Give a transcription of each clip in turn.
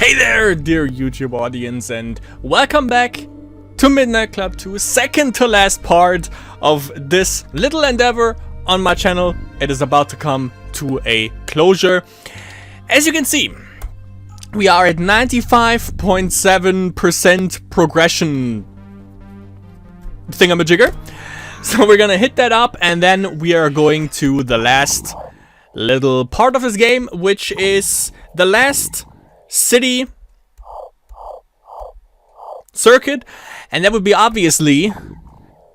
Hey there, dear YouTube audience, and welcome back to Midnight Club 2, second to last part of this little endeavor on my channel. It is about to come to a closure. As you can see, we are at 95.7% progression thingamajigger. So we're gonna hit that up, and then we are going to the last little part of this game, which is the last city circuit, and that would be obviously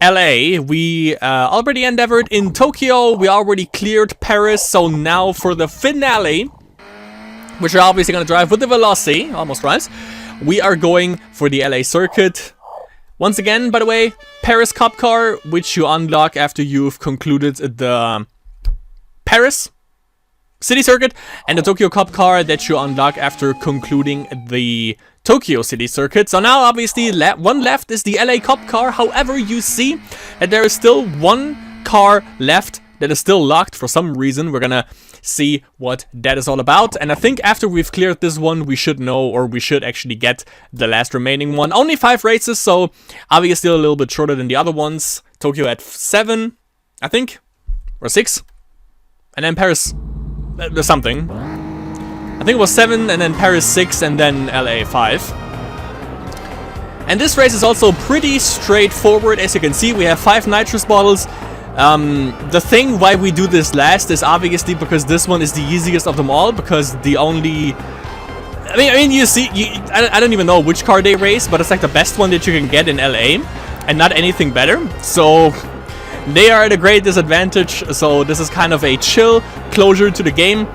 LA. We already endeavored in Tokyo, we already cleared Paris, so now for the finale, which we're obviously going to drive with the Veloci, almost rhymes, we are going for the LA circuit. Once again, by the way, Paris Cop Car, which you unlock after you've concluded the Paris City Circuit, and the Tokyo Cop Car that you unlock after concluding the Tokyo City Circuit. So now obviously one left is the LA Cop Car. However, you see that there is still one car left that is still locked for some reason. We're gonna see what that is all about, and I think after we've cleared this one we should know, or we should actually get the last remaining one. Only 5 races, so obviously a little bit shorter than the other ones. Tokyo at 7, I think, or 6, and then Paris there's something. I think it was 7, and then Paris 6, and then LA 5. And this race is also pretty straightforward. As you can see, we have 5 nitrous bottles. The thing why we do this last is obviously because this one is the easiest of them all, because the only... I mean, you see, I don't even know which car they race, but it's like the best one that you can get in LA, and not anything better. So they are at a great disadvantage, so this is kind of a chill closure to the game.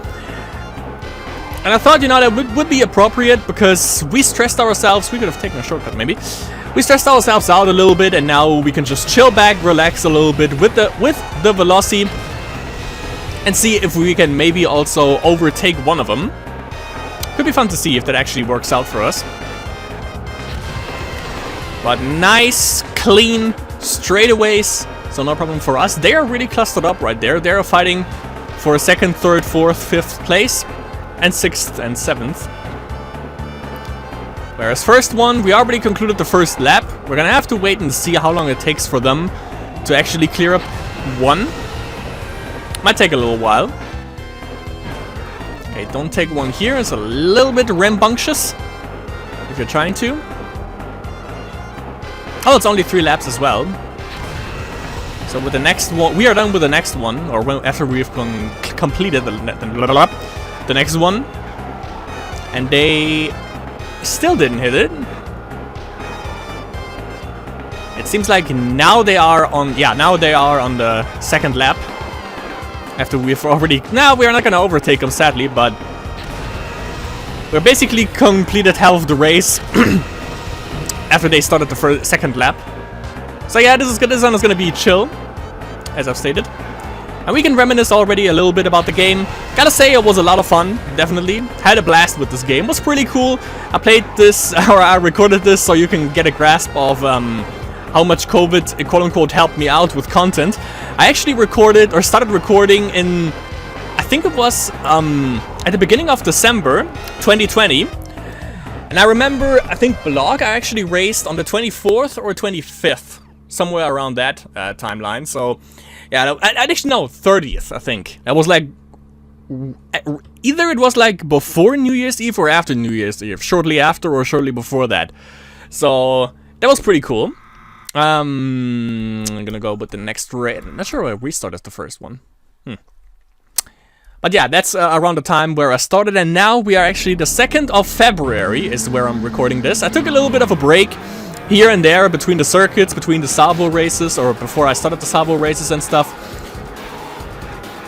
And I thought, you know, that would be appropriate, because we stressed ourselves. We could have taken a shortcut, maybe. We stressed ourselves out a little bit, and now we can just chill back, relax a little bit with the Veloci, and see if we can maybe also overtake one of them. Could be fun to see if that actually works out for us. But nice, clean straightaways, so no problem for us. They are really clustered up right there. They are fighting for 2nd, 3rd, 4th, 5th place, and 6th and 7th. Whereas first one, we already concluded the first lap. We're gonna have to wait and see how long it takes for them to actually clear up one. Might take a little while. Okay, don't take one here. It's a little bit rambunctious if you're trying to. Oh, it's only 3 laps as well. So with the next one, we are done with the next one, or after we've completed the next one, and they still didn't hit it. It seems like now they are on, now they are on the 2nd lap. After we've already, now we are not gonna overtake them, sadly, but we're basically completed half of the race after they started the 2nd lap. So yeah, this one is gonna be chill, as I've stated. And we can reminisce already a little bit about the game. Gotta say, it was a lot of fun, definitely. Had a blast with this game. It was pretty cool. I played this, or I recorded this, so you can get a grasp of how much COVID, quote-unquote, helped me out with content. I actually recorded, or started recording in, I think it was at the beginning of December 2020. And I remember, I think Blog, I actually raced on the 24th or 25th. Somewhere around that timeline. So, yeah, I actually know 30th, I think. That was like, either it was like before New Year's Eve or after New Year's Eve. Shortly after or shortly before that. So, that was pretty cool. I'm gonna go with the next race. I'm not sure I restarted the first one. But yeah, that's around the time where I started, and now we are actually the 2nd of February is where I'm recording this. I took a little bit of a break here and there between the circuits, between the Sabo races, or before I started the Sabo races and stuff,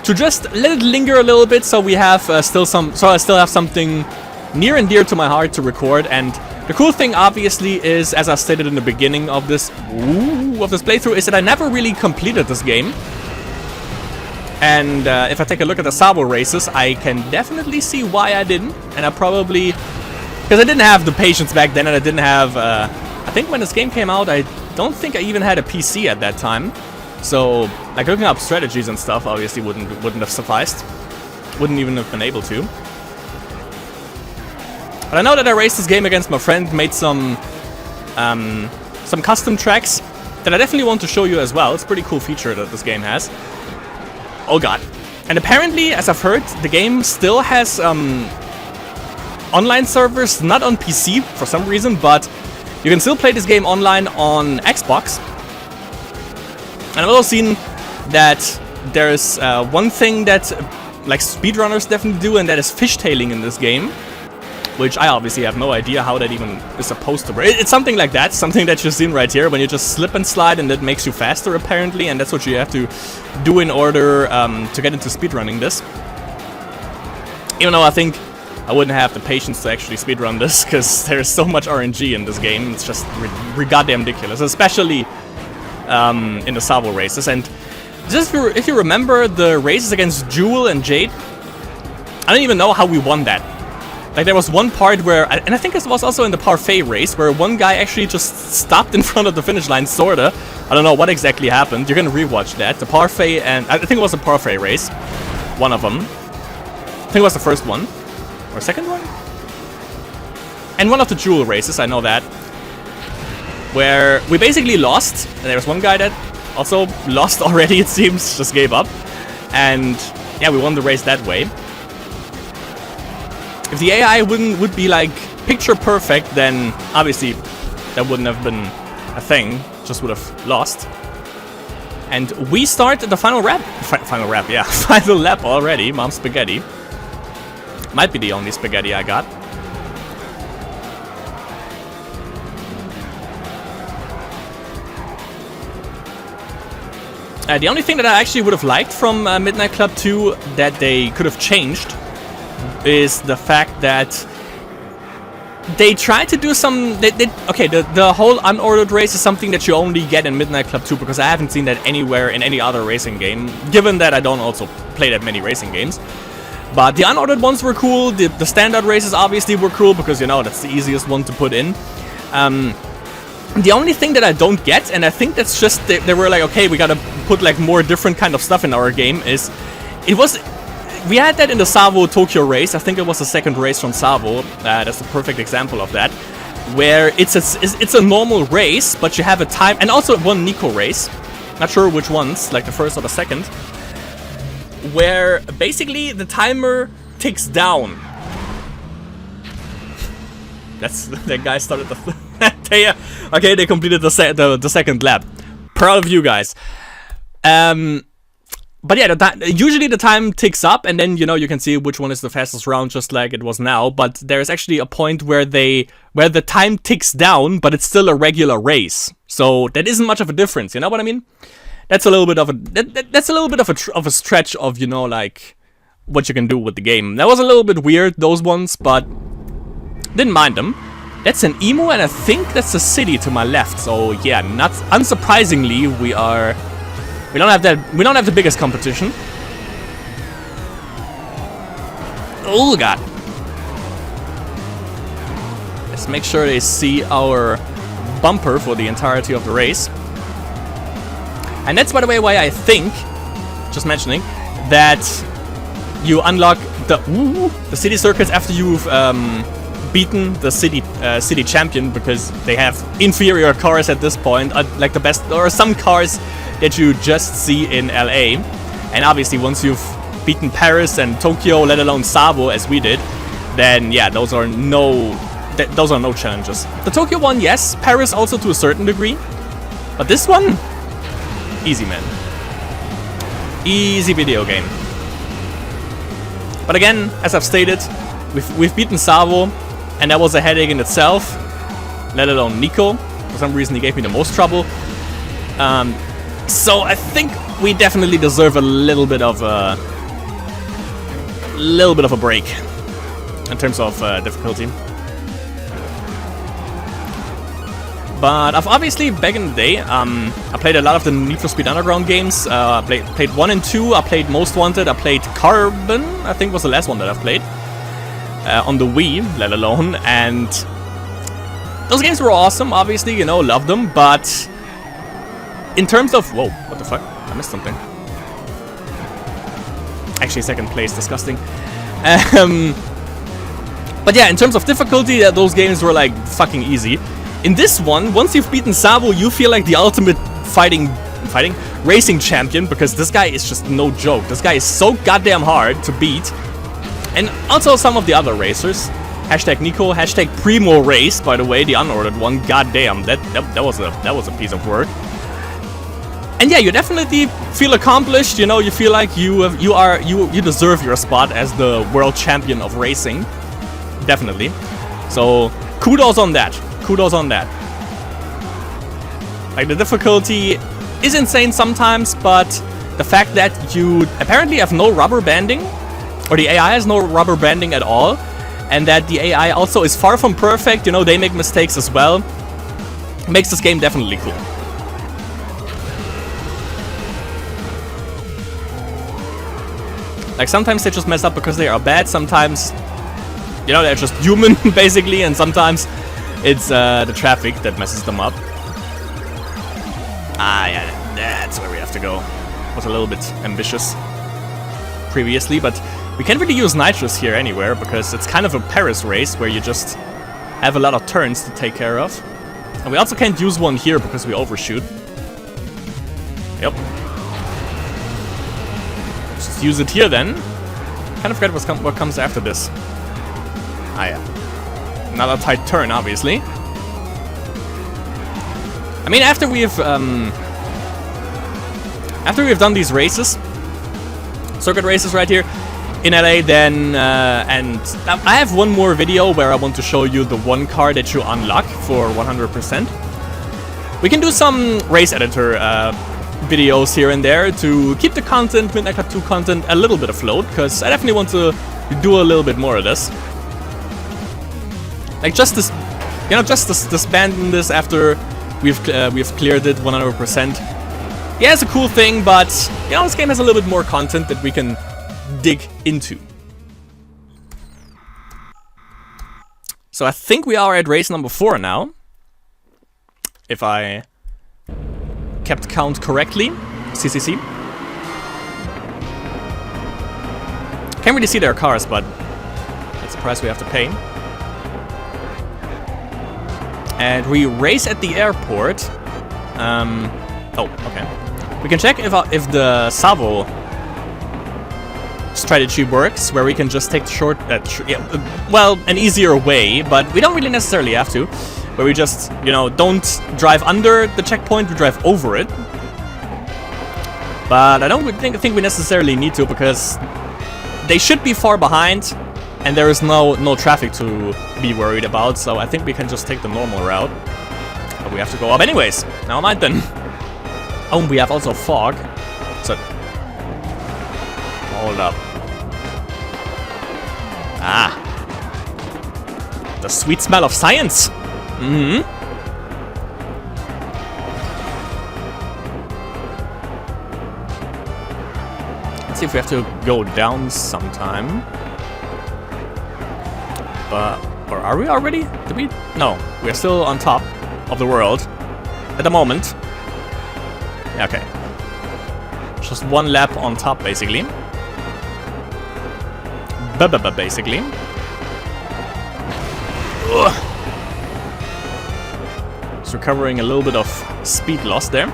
to just let it linger a little bit, so we have I still have something near and dear to my heart to record. And the cool thing, obviously, is, as I stated in the beginning of this playthrough, is that I never really completed this game. And if I take a look at the Sabo races, I can definitely see why I didn't. And I probably, because I didn't have the patience back then, and I didn't have I think when this game came out, I don't think I even had a PC at that time. So, like, looking up strategies and stuff obviously wouldn't have sufficed. Wouldn't even have been able to. But I know that I raced this game against my friend, made some custom tracks that I definitely want to show you as well. It's a pretty cool feature that this game has. Oh god. And apparently, as I've heard, the game still has online servers, not on PC for some reason, but you can still play this game online on Xbox. And I've also seen that there's one thing that like speedrunners definitely do, and that is fishtailing in this game, which I obviously have no idea how that even is supposed to work. It's something like that, something that you've seen right here, when you just slip and slide and that makes you faster apparently, and that's what you have to do in order to get into speedrunning this. Even though I think I wouldn't have the patience to actually speedrun this, because there's so much RNG in this game, it's just goddamn ridiculous, especially in the Savo races. And just if you remember the races against Jewel and Jade, I don't even know how we won that. Like, there was one part where, and I think it was also in the Parfait race, where one guy actually just stopped in front of the finish line, sorta. I don't know what exactly happened. You're gonna rewatch that. The Parfait, and I think it was a Parfait race. One of them. I think it was the first one. Or second one? And one of the Jewel races, I know that. Where we basically lost, and there was one guy that also lost already, it seems, just gave up. And yeah, we won the race that way. If the AI would be like picture perfect, then obviously that wouldn't have been a thing, just would have lost. And we start the final lap, final lap already, Mom Spaghetti. Might be the only spaghetti I got. The only thing that I actually would have liked from Midnight Club 2 that they could have changed is the fact that they tried to do some... okay, the whole unordered race is something that you only get in Midnight Club 2, because I haven't seen that anywhere in any other racing game, given that I don't also play that many racing games. But the unordered ones were cool, the standard races obviously were cool, because, you know, that's the easiest one to put in. The only thing that I don't get, and I think that's just, they were like, okay, we gotta put like more different kind of stuff in our game, is, we had that in the Savo Tokyo race. I think it was the second race from Savo. That's a perfect example of that, where it's a normal race, but you have a time, and also one Nico race, not sure which ones, like the first or the second, where basically the timer ticks down. That guy started the okay, they completed the second lap. Proud of you guys. But yeah, usually the time ticks up, and then, you know, you can see which one is the fastest round, just like it was now. But there's actually a point where the time ticks down, but it's still a regular race. So that isn't much of a difference. You know what I mean? That's a little bit of a that's a little bit of a stretch of, you know, like what you can do with the game. That was a little bit weird, those ones, but didn't mind them. That's an Emu, and I think that's a city to my left. So yeah, not unsurprisingly, we don't have the biggest competition. Oh god. Let's make sure they see our bumper for the entirety of the race. And that's, by the way, why I think, just mentioning, that you unlock the city circuits after you've beaten the city champion, because they have inferior cars at this point, like the best, or some cars that you just see in LA. And obviously once you've beaten Paris and Tokyo, let alone Savo as we did, then yeah, those are no challenges. The Tokyo one, yes, Paris also to a certain degree, but this one, easy, man. Easy video game. But again, as I've stated, we've beaten Savo, and that was a headache in itself, let alone Nico. For some reason he gave me the most trouble. So I think we definitely deserve a little bit of a break in terms of difficulty. But I've obviously, back in the day, I played a lot of the Need for Speed Underground games. I played 1 and 2, I played Most Wanted, I played Carbon, I think was the last one that I've played. On the Wii, let alone, and those games were awesome, obviously, you know, loved them, but in terms of... Whoa, what the fuck? I missed something. Actually, second place, disgusting. But yeah, in terms of difficulty, those games were like fucking easy. In this one, once you've beaten Sabo, you feel like the ultimate racing champion, because this guy is just no joke. This guy is so goddamn hard to beat. And also some of the other racers. Hashtag Nico, hashtag Primo Race, by the way, the unordered one. Goddamn, that was a piece of work. And yeah, you definitely feel accomplished. You know, you feel like you deserve your spot as the world champion of racing. Definitely. So kudos on that. Kudos on that. Like, the difficulty is insane sometimes, but the fact that you apparently have no rubber banding, or the AI has no rubber banding at all, and that the AI also is far from perfect, you know, they make mistakes as well, makes this game definitely cool. Like, sometimes they just mess up because they are bad, sometimes, you know, they're just human, basically, and sometimes it's the traffic that messes them up. Ah, yeah, that's where we have to go. Was a little bit ambitious previously, but we can't really use nitrous here anywhere, because it's kind of a Paris race where you just have a lot of turns to take care of. And we also can't use one here because we overshoot. Yep. Just use it here then. Kind of forget what comes after this. Ah, yeah. Another tight turn, obviously. I mean, after we've done these races, circuit races right here in LA, then and I have one more video where I want to show you the one car that you unlock for 100%. We can do some race editor videos here and there to keep the content, Midnight Club 2 content, a little bit afloat, because I definitely want to do a little bit more of this. Like, just this, you know, just disbanding this after we've cleared it 100%. Yeah, it's a cool thing, but you know, this game has a little bit more content that we can dig into. So I think we are at race number 4 now, if I kept count correctly. CCC. Can't really see their cars, but that's the price we have to pay. And we race at the airport. Oh, okay. We can check if the Savo strategy works, where we can just take the short, well, an easier way, but we don't really necessarily have to. Where we just, you know, don't drive under the checkpoint, we drive over it. But I don't think we necessarily need to, because they should be far behind, and there is no traffic to be worried about, so I think we can just take the normal route. But we have to go up anyways. Never mind then. Oh, we have also fog. So, hold up. Ah. The sweet smell of science. Mm-hmm. Let's see if we have to go down sometime. But, or are we already? Did we? No, we're still on top of the world at the moment. Yeah, okay. Just one lap on top, basically. Basically. Ugh. Just recovering a little bit of speed loss there.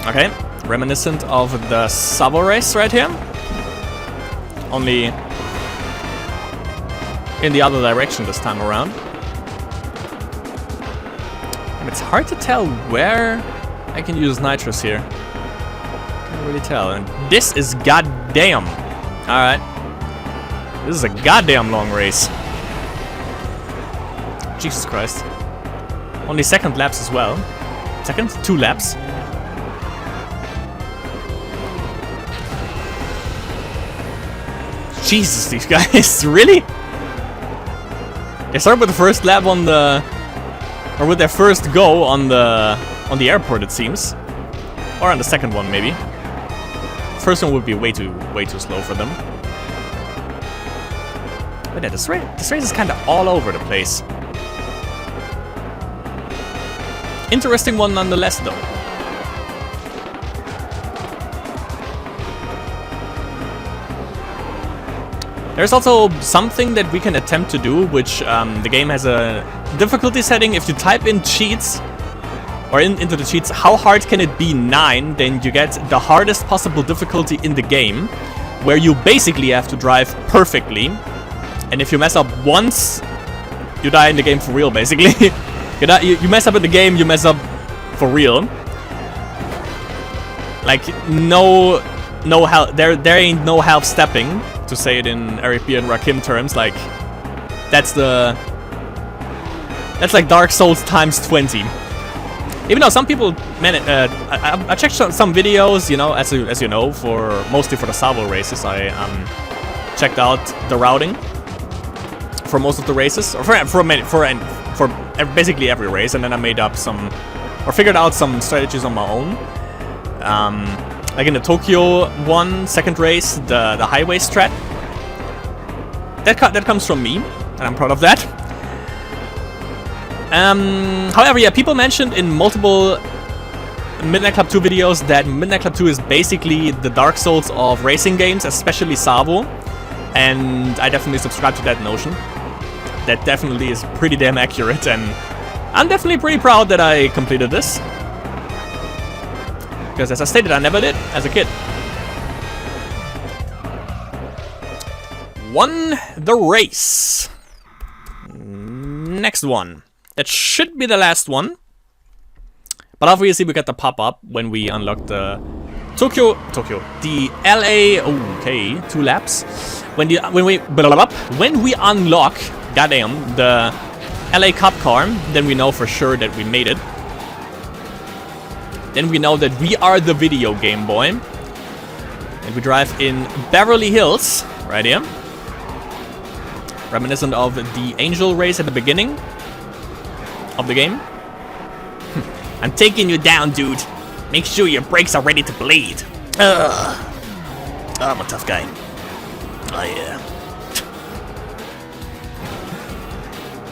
Okay, reminiscent of the Savo race right here. Only in the other direction this time around. And it's hard to tell where I can use nitrous here. Can't really tell. And this is goddamn. Alright. This is a goddamn long race. Jesus Christ. Only second laps as well. Second? 2 laps. Jesus, these guys, really? They start with the first lap on the, or with their first go on the airport, it seems, or on the second one maybe. First one would be way too slow for them. But yeah, this race is kind of all over the place. Interesting one nonetheless, though. There's also something that we can attempt to do, which the game has a difficulty setting. If you type in cheats, or into the cheats, how hard can it be 9, then you get the hardest possible difficulty in the game, where you basically have to drive perfectly. And if you mess up once, you die in the game for real, basically. you mess up in the game, you mess up for real. Like, no help, there ain't no half stepping, to say it in Arabian Rakim terms. Like, that's like Dark Souls times 20. Even though some people, man, I checked some videos, you know, as you know, mostly for the Savo races. I checked out the routing for most of the races, or for basically every race, and then I made up figured out some strategies on my own. Like in the Tokyo one second race, the highway strat. That comes from me, and I'm proud of that. However, yeah, people mentioned in multiple Midnight Club 2 videos that Midnight Club 2 is basically the Dark Souls of racing games, especially Savo, and I definitely subscribe to that notion. That definitely is pretty damn accurate, and I'm definitely pretty proud that I completed this. Because as I stated, I never did as a kid. Won the race. Next one. That should be the last one. But obviously we got the pop-up when we unlocked the the LA. Okay, 2 laps. When we unlock, goddamn, the LA Cup car, then we know for sure that we made it. Then we know that we are the video game boy. And we drive in Beverly Hills, right here. Reminiscent of the Angel race at the beginning of the game. I'm taking you down, dude. Make sure your brakes are ready to bleed. I'm a tough guy. Oh yeah.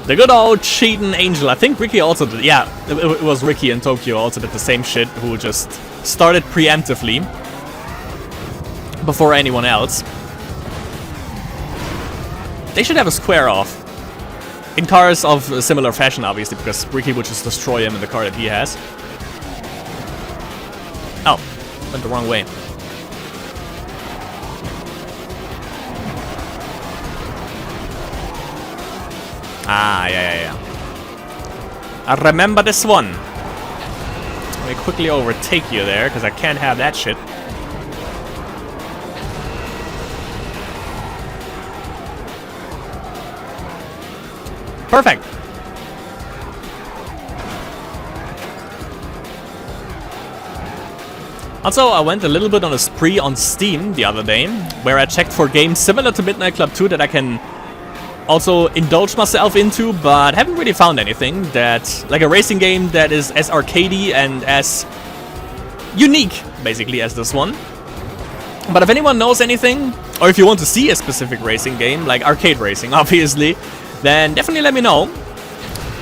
The good old cheating Angel. I think Ricky also did. Yeah, it was Ricky in Tokyo also did the same shit, who just started preemptively before anyone else. They should have a square off. In cars of a similar fashion, obviously, because Ricky would just destroy him in the car that he has. Oh, went the wrong way. Ah, yeah. I remember this one. Let me quickly overtake you there, because I can't have that shit. Perfect. Also, I went a little bit on a spree on Steam the other day, where I checked for games similar to Midnight Club 2 that I can also indulge myself into, but haven't really found anything that, like a racing game that is as arcadey and as unique, basically, as this one. But if anyone knows anything, or if you want to see a specific racing game, like arcade racing, obviously, then definitely let me know.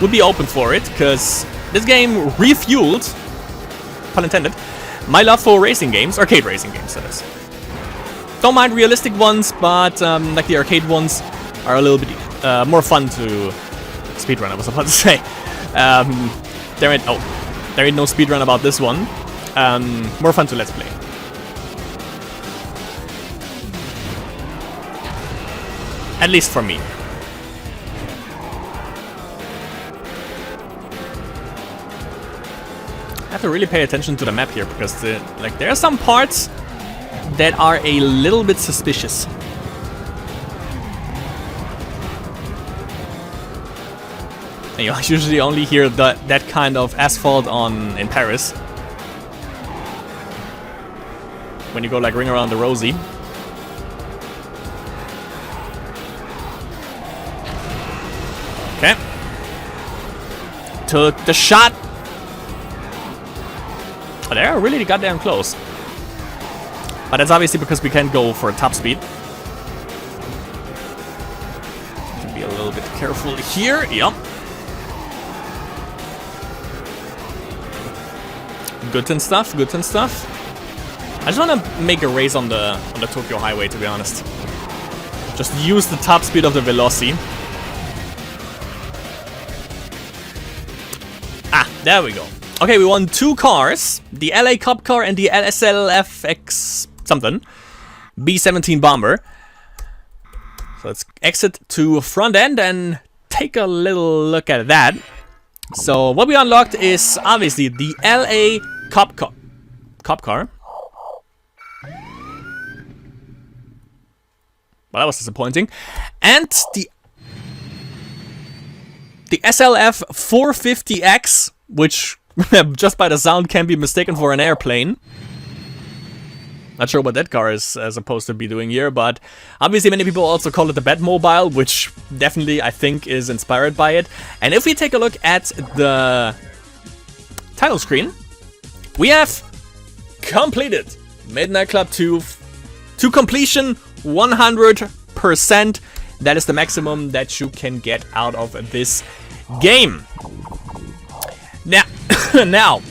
Would be open for it, because this game refueled, pun intended, my love for racing games, arcade racing games, that is. Don't mind realistic ones, but like the arcade ones are a little bit more fun to speedrun, I was about to say. There ain't no speedrun about this one. More fun to let's play. At least for me. I have to really pay attention to the map here, because there are some parts that are a little bit suspicious. And you usually only hear that kind of asphalt in Paris. When you go like ring around the Rosie. Okay. Took the shot. Oh, they're really goddamn close. But that's obviously because we can't go for top speed. Can be a little bit careful here. Yep. Good and stuff. Good and stuff. I just want to make a race on the Tokyo highway, to be honest. Just use the top speed of the Veloci. Ah, there we go. Okay, we won 2 cars. The LA Cup car and the SLFX something. B-17 bomber. So let's exit to front end and take a little look at that. So what we unlocked is obviously the LA Cup car. Well, that was disappointing. And the SLF 450X, which just by the sound can be mistaken for an airplane. Not sure what that car is supposed to be doing here, but obviously many people also call it the Batmobile, which definitely I think is inspired by it. And if we take a look at the title screen, we have completed Midnight Club 2 to completion 100%. That is the maximum that you can get out of this game. Now,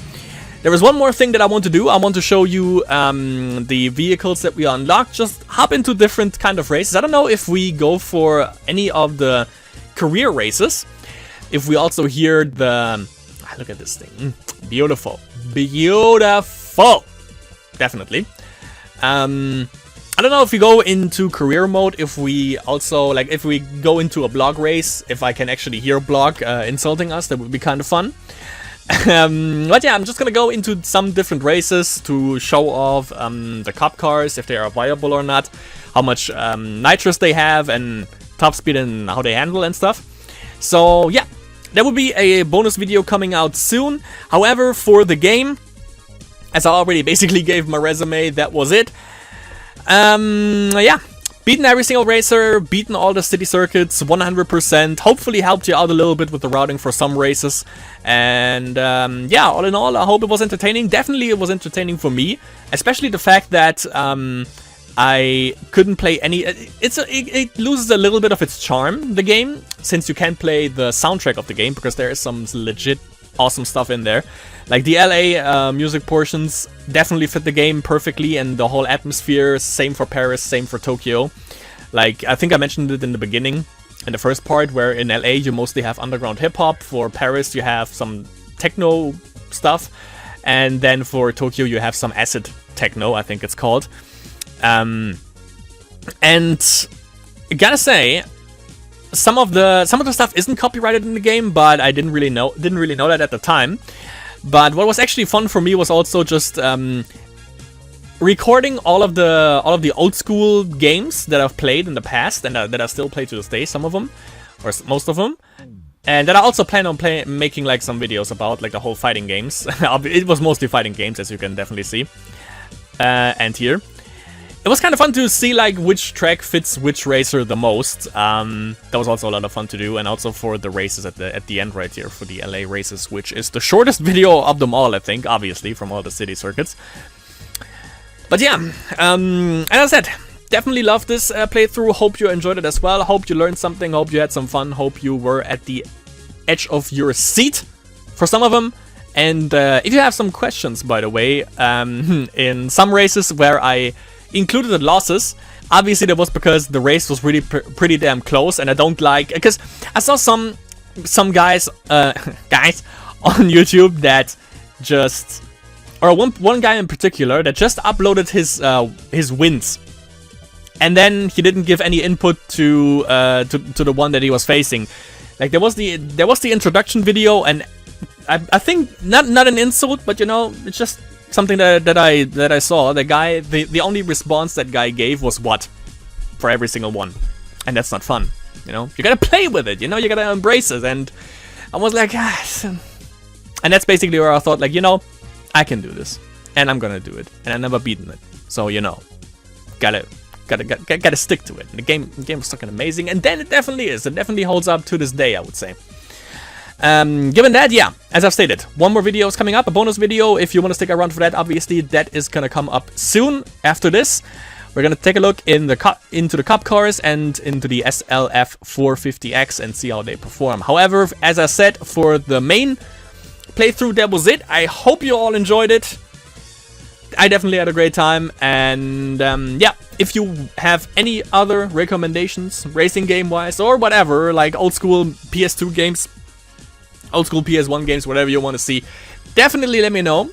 there is one more thing that I want to do. I want to show you the vehicles that we unlocked. Just hop into different kind of races. I don't know if we go for any of the career races. If we also hear the... Look at this thing. Beautiful. Beautiful. Definitely. I don't know if we go into career mode, if we also, like, if we go into a blog race, if I can actually hear blog insulting us, that would be kind of fun. But yeah, I'm just gonna go into some different races to show off the Cup cars, if they are viable or not, how much nitrous they have, and top speed and how they handle and stuff. So yeah, there will be a bonus video coming out soon. However, for the game, as I already basically gave my resume, that was it. Yeah, beaten every single racer, beaten all the city circuits 100%, hopefully helped you out a little bit with the routing for some races. And yeah, all in all, I hope it was entertaining. Definitely it was entertaining for me, especially the fact that I couldn't play any... It loses a little bit of its charm, the game, since you can't play the soundtrack of the game, because there is some legit awesome stuff in there. Like the LA music portions definitely fit the game perfectly, and the whole atmosphere, same for Paris, same for Tokyo. Like, I think I mentioned it in the beginning, in the first part, where in LA you mostly have underground hip-hop, for Paris you have some techno stuff, and then for Tokyo you have some acid techno, I think it's called. And I gotta say, some of the stuff isn't copyrighted in the game, but I didn't really know that at the time. But what was actually fun for me was also just recording all of the old school games that I've played in the past and that I still play to this day, some of them, or most of them, and that I also plan on making like some videos about, like the whole fighting games. It was mostly fighting games, as you can definitely see, and here. It was kind of fun to see like which track fits which racer the most. That was also a lot of fun to do, and also for the races at the end right here, for the LA races, which is the shortest video of them all, I think, obviously, from all the city circuits. But yeah, as I said, definitely loved this playthrough. Hope you enjoyed it as well. Hope you learned something. Hope you had some fun. Hope you were at the edge of your seat for some of them. And if you have some questions, by the way, in some races where I included the losses, obviously that was because the race was really pretty damn close, and I don't like, because I saw some guys guys on YouTube that just, or one guy in particular that just uploaded his wins, and then he didn't give any input to the one that he was facing. Like there was the introduction video, and I think not an insult, but you know, it's just something that I saw. The guy, the only response that guy gave was what for every single one, and that's not fun. You know, you gotta play with it. You know, you gotta embrace it. And I was like, and that's basically where I thought, like, you know, I can do this, and I'm gonna do it, and I never beaten it. So you know, gotta stick to it. And the game was fucking amazing, and then it definitely is. It definitely holds up to this day, I would say. Given that, yeah, as I've stated, one more video is coming up, a bonus video. If you want to stick around for that, obviously that is gonna come up soon after this. We're gonna take a look into the Cup cars and into the SLF 450X and see how they perform. However, as I said, for the main playthrough, that was it. I hope you all enjoyed it. I definitely had a great time, and yeah, if you have any other recommendations, racing game-wise, or whatever, like old school PS2 games, old school PS1 games, whatever you want to see, definitely let me know,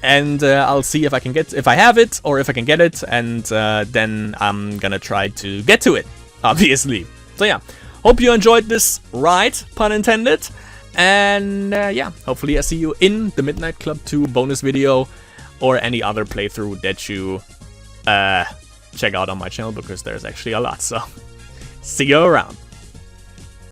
and I'll see if I have it, or if I can get it, and then I'm gonna try to get to it, obviously. So yeah, hope you enjoyed this ride, pun intended, and yeah, hopefully I see you in the Midnight Club 2 bonus video, or any other playthrough that you check out on my channel, because there's actually a lot, so see you around.